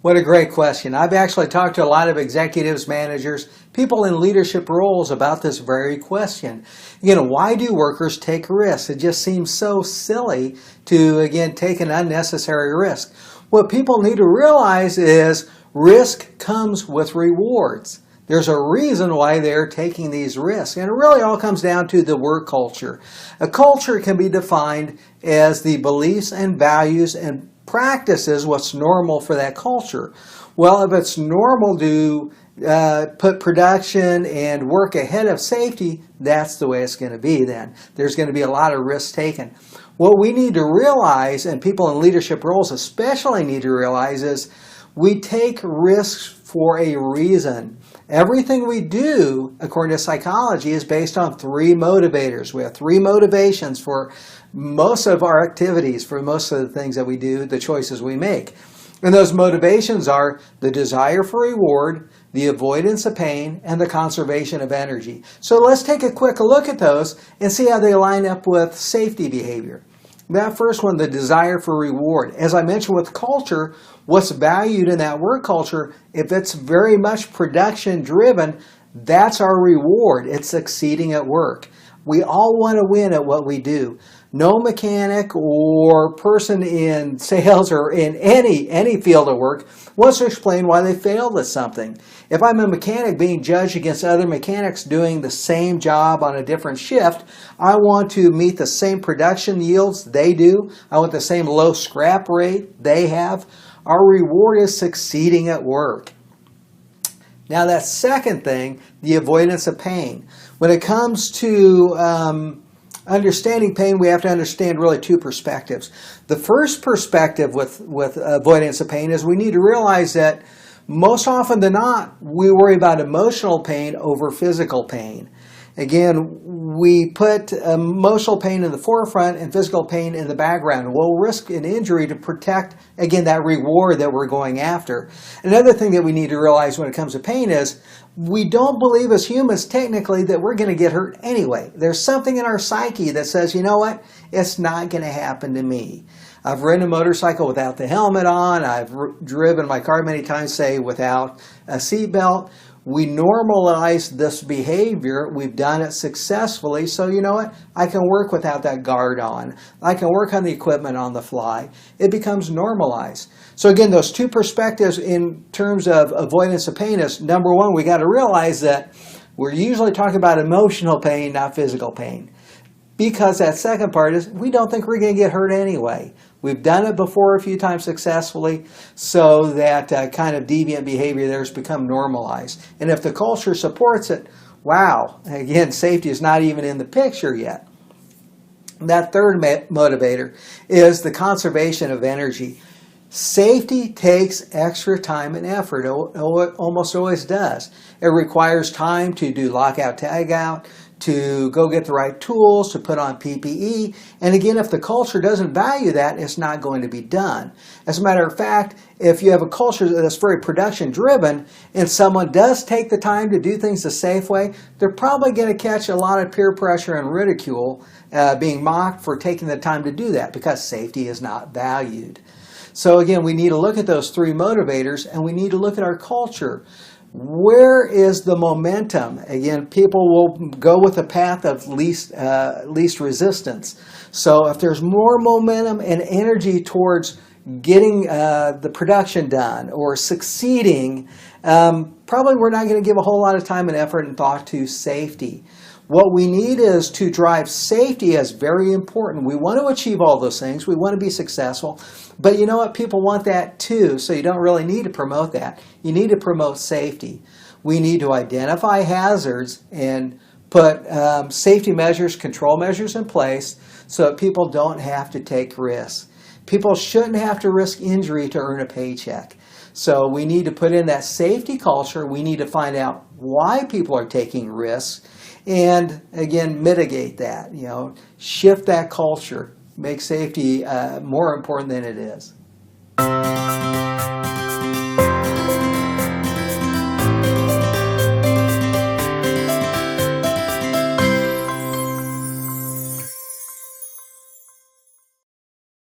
What a great question. I've actually talked to a lot of executives, managers, people in leadership roles about this very question. Why do workers take risks? It just seems so silly to, again, take an unnecessary risk. What people need to realize is risk comes with rewards. There's a reason why they're taking these risks. And it really all comes down to the work culture. A culture can be defined as the beliefs and values and practices, what's normal for that culture. Well, if it's normal to put production and work ahead of safety, that's the way it's going to be then. There's going to be a lot of risks taken. What we need to realize, and people in leadership roles especially need to realize, is we take risks for a reason. Everything we do, according to psychology, is based on three motivators. We have three motivations for most of our activities, for most of the things that we do, the choices we make. And those motivations are the desire for reward, the avoidance of pain, and the conservation of energy. So let's take a quick look at those and see how they line up with safety behavior. That first one, the desire for reward. As I mentioned with culture, what's valued in that work culture, if it's very much production driven, that's our reward. It's succeeding at work. We all want to win at what we do. No mechanic or person in sales or in any field of work wants to explain why they failed at something. If I'm a mechanic being judged against other mechanics doing the same job on a different shift, I want to meet the same production yields they do. I want the same low scrap rate they have. Our reward is succeeding at work. Now that second thing, the avoidance of pain. When it comes to understanding pain, we have to understand really two perspectives. The first perspective with avoidance of pain is we need to realize that most often than not, we worry about emotional pain over physical pain. Again, we put emotional pain in the forefront and physical pain in the background. We'll risk an injury to protect, again, that reward that we're going after. Another thing that we need to realize when it comes to pain is we don't believe as humans technically that we're going to get hurt anyway. There's something in our psyche that says, you know what, it's not going to happen to me. I've ridden a motorcycle without the helmet on. I've driven my car many times, say, without a seatbelt. We normalize this behavior. We've done it successfully. So you know what? I can work without that guard on. I can work on the equipment on the fly. It becomes normalized. So again, those two perspectives in terms of avoidance of pain is, number one, we got to realize that we're usually talking about emotional pain, not physical pain. Because that second part is we don't think we're going to get hurt anyway. We've done it before a few times successfully, so that kind of deviant behavior there has become normalized. And if the culture supports it, wow, again, safety is not even in the picture yet. That third motivator is the conservation of energy. Safety takes extra time and effort. It almost always does. It requires time to do lockout, tagout, to go get the right tools, to put on PPE. And again, if the culture doesn't value that, it's not going to be done. As a matter of fact, if you have a culture that's very production driven and someone does take the time to do things the safe way, they're probably going to catch a lot of peer pressure and ridicule, being mocked for taking the time to do that because safety is not valued. So again, we need to look at those three motivators and we need to look at our culture. Where is the momentum? Again, people will go with the path of least resistance. So if there's more momentum and energy towards getting the production done or succeeding, probably we're not going to give a whole lot of time and effort and thought to safety. What we need is to drive safety as very important. We want to achieve all those things. We want to be successful. But you know what? People want that too, so you don't really need to promote that. You need to promote safety. We need to identify hazards and put safety measures, control measures in place so that people don't have to take risks. People shouldn't have to risk injury to earn a paycheck. So we need to put in that safety culture. We need to find out why people are taking risks. And again, mitigate that, shift that culture, make safety more important than it is.